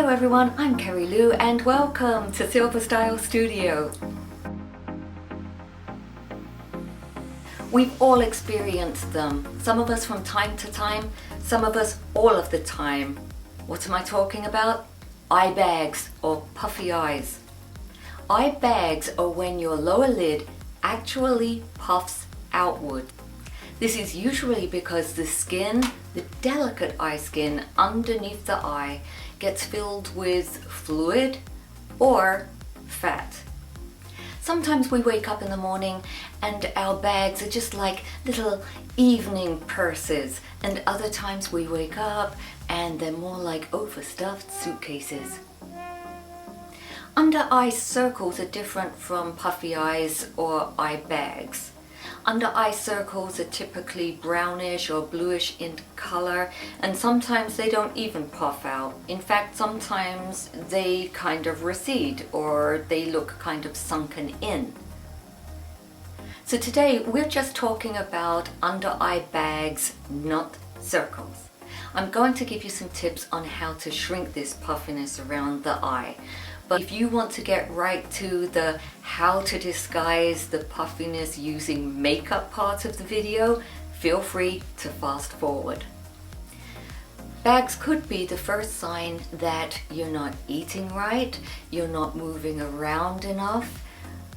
Hello everyone, I'm Kerry-Lou and welcome to Silver Style Studio. We've all experienced them, some of us from time to time, some of us all of the time. What am I talking about? Eye bags or puffy eyes. Eye bags are when your lower lid actually puffs outward. This is usually because the skin, the delicate eye skin underneath the eye, gets filled with fluid or fat. Sometimes we wake up in the morning and our bags are just like little evening purses, and other times we wake up and they're more like overstuffed suitcases. Under eye circles are different from puffy eyes or eye bags. Under eye circles are typically brownish or bluish in color, and sometimes they don't even puff out. In fact, sometimes they kind of recede or they look kind of sunken in. So today we're just talking about under eye bags, not circles. I'm going to give you some tips on how to shrink this puffiness around the eye. But if you want to get right to the how to disguise the puffiness using makeup part of the video, feel free to fast forward. Bags could be the first sign that you're not eating right, you're not moving around enough.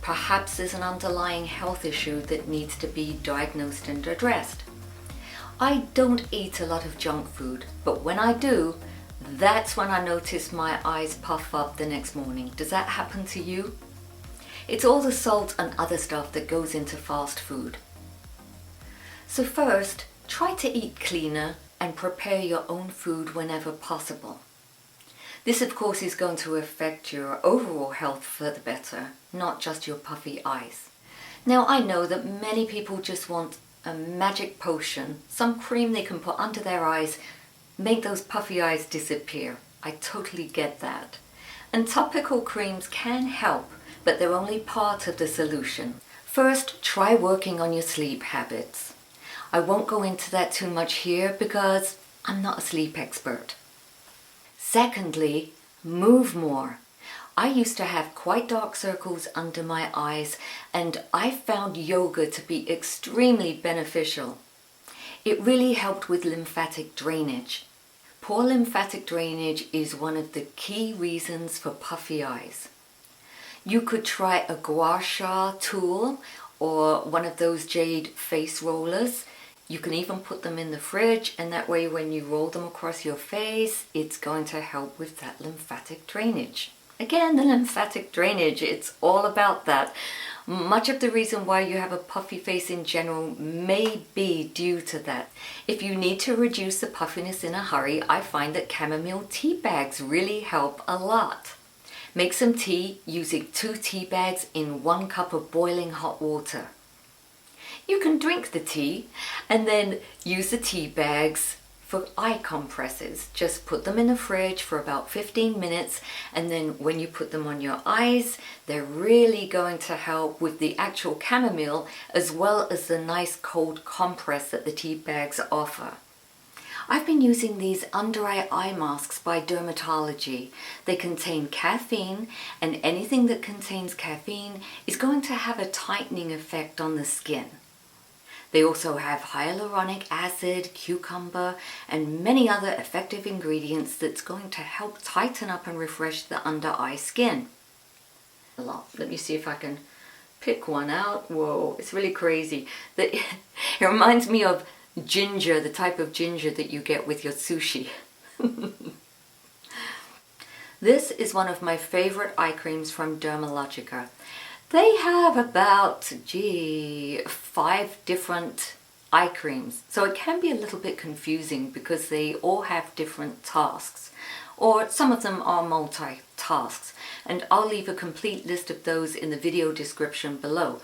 Perhaps there's an underlying health issue that needs to be diagnosed and addressed. I don't eat a lot of junk food, but when I do, that's when I notice my eyes puff up the next morning. Does that happen to you? It's all the salt and other stuff that goes into fast food. So first, try to eat cleaner and prepare your own food whenever possible. This of course is going to affect your overall health for the better, not just your puffy eyes. Now I know that many people just want a magic potion, some cream they can put under their eyes, make those puffy eyes disappear. I totally get that. And topical creams can help, but they're only part of the solution. First, try working on your sleep habits. I won't go into that too much here because I'm not a sleep expert. Secondly, move more. I used to have quite dark circles under my eyes, and I found yoga to be extremely beneficial. It really helped with lymphatic drainage. Poor lymphatic drainage is one of the key reasons for puffy eyes. You could try a gua sha tool or one of those jade face rollers. You can even put them in the fridge, and that way when you roll them across your face, it's going to help with that lymphatic drainage. Again, the lymphatic drainage, it's all about that. Much of the reason why you have a puffy face in general may be due to that. If you need to reduce the puffiness in a hurry, I find that chamomile tea bags really help a lot. Make some tea using 2 tea bags in 1 cup of boiling hot water. You can drink the tea and then use the tea bags for eye compresses. Just put them in the fridge for about 15 minutes, and then when you put them on your eyes, they're really going to help with the actual chamomile as well as the nice cold compress that the tea bags offer. I've been using these under eye masks by Dermatology. They contain caffeine, and anything that contains caffeine is going to have a tightening effect on the skin. They also have hyaluronic acid, cucumber, and many other effective ingredients that's going to help tighten up and refresh the under eye skin. Let me see if I can pick one out. Whoa, it's really crazy. It reminds me of ginger, the type of ginger that you get with your sushi. This is one of my favorite eye creams from Dermalogica. They have about, 5 different eye creams. So it can be a little bit confusing because they all have different tasks. Or some of them are multi-tasks. And I'll leave a complete list of those in the video description below.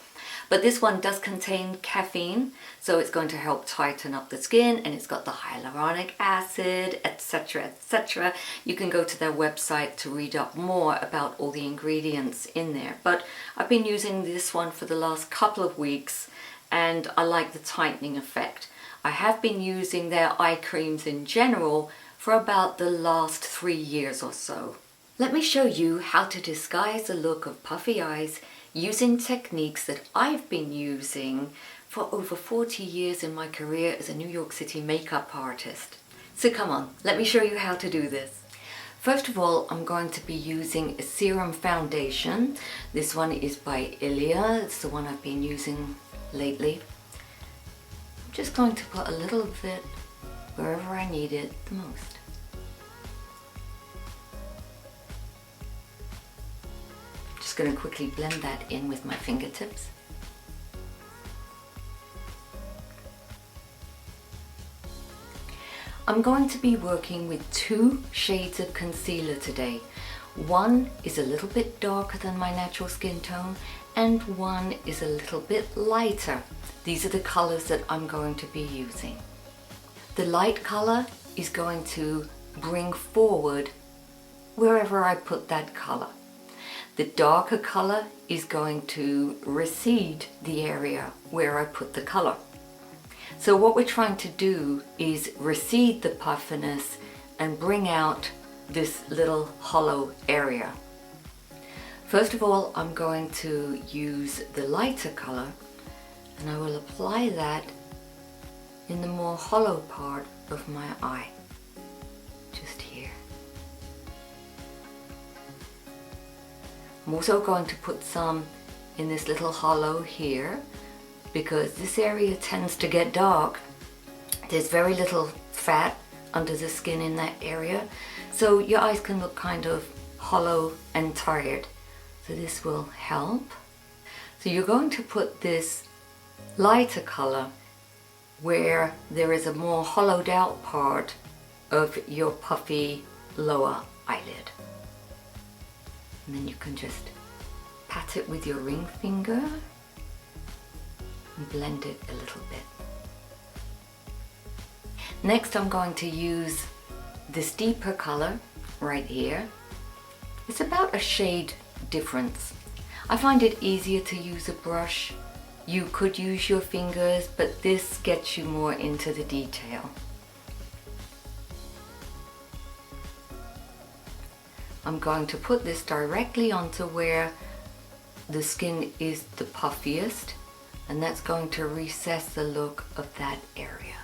But this one does contain caffeine, so it's going to help tighten up the skin, and it's got the hyaluronic acid, etc., etc. You can go to their website to read up more about all the ingredients in there. But I've been using this one for the last couple of weeks, and I like the tightening effect. I have been using their eye creams in general for about the last 3 years or so. Let me show you how to disguise the look of puffy eyes using techniques that I've been using for over 40 years in my career as a New York City makeup artist. So come on, let me show you how to do this. First of all, I'm going to be using a serum foundation. This one is by Ilia. It's the one I've been using lately. I'm just going to put a little bit wherever I need it the most. Just going to quickly blend that in with my fingertips. I'm going to be working with 2 shades of concealer today. One is a little bit darker than my natural skin tone and one is a little bit lighter. These are the colors that I'm going to be using. The light color is going to bring forward wherever I put that color. The darker color is going to recede the area where I put the color. So what we're trying to do is recede the puffiness and bring out this little hollow area. First of all, I'm going to use the lighter color and I will apply that in the more hollow part of my eye, just here. I'm also going to put some in this little hollow here, because this area tends to get dark. There's very little fat under the skin in that area, so your eyes can look kind of hollow and tired. So this will help. So you're going to put this lighter color where there is a more hollowed out part of your puffy lower eyelid. And then you can just pat it with your ring finger and blend it a little bit. Next, I'm going to use this deeper color right here. It's about a shade difference. I find it easier to use a brush. You could use your fingers, but this gets you more into the detail. I'm going to put this directly onto where the skin is the puffiest, and that's going to recess the look of that area.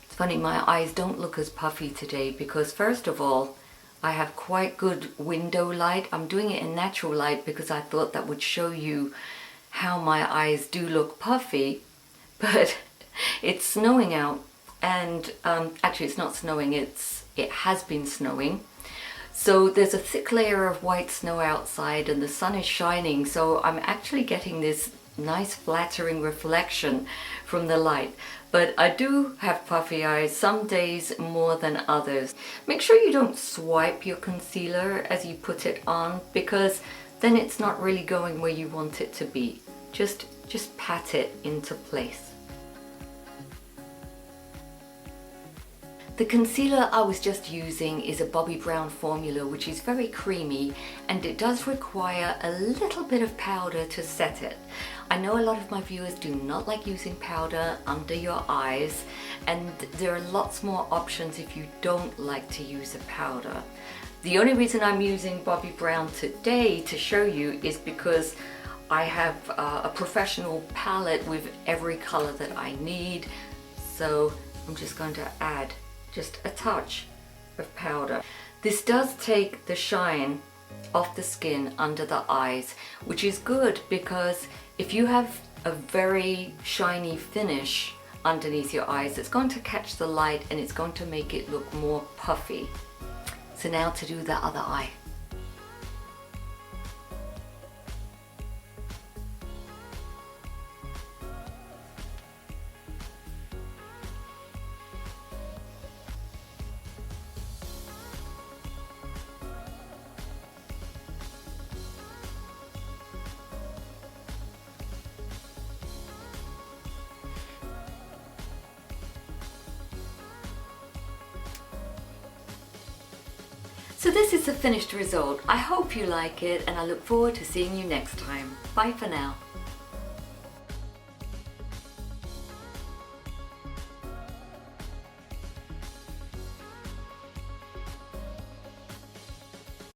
It's funny, my eyes don't look as puffy today because first of all, I have quite good window light. I'm doing it in natural light because I thought that would show you how my eyes do look puffy, but it's snowing out, and actually it's not snowing, it has been snowing. So there's a thick layer of white snow outside and the sun is shining, so I'm actually getting this nice flattering reflection from the light. But I do have puffy eyes, some days more than others. Make sure you don't swipe your concealer as you put it on, because then it's not really going where you want it to be. Just pat it into place. The concealer I was just using is a Bobbi Brown formula, which is very creamy, and it does require a little bit of powder to set it. I know a lot of my viewers do not like using powder under your eyes, and there are lots more options if you don't like to use a powder. The only reason I'm using Bobbi Brown today to show you is because I have a professional palette with every color that I need, so I'm just going to add just a touch of powder. This does take the shine off the skin under the eyes, which is good because if you have a very shiny finish underneath your eyes, it's going to catch the light and it's going to make it look more puffy. So now to do the other eye. So this is the finished result. I hope you like it and I look forward to seeing you next time. Bye for now.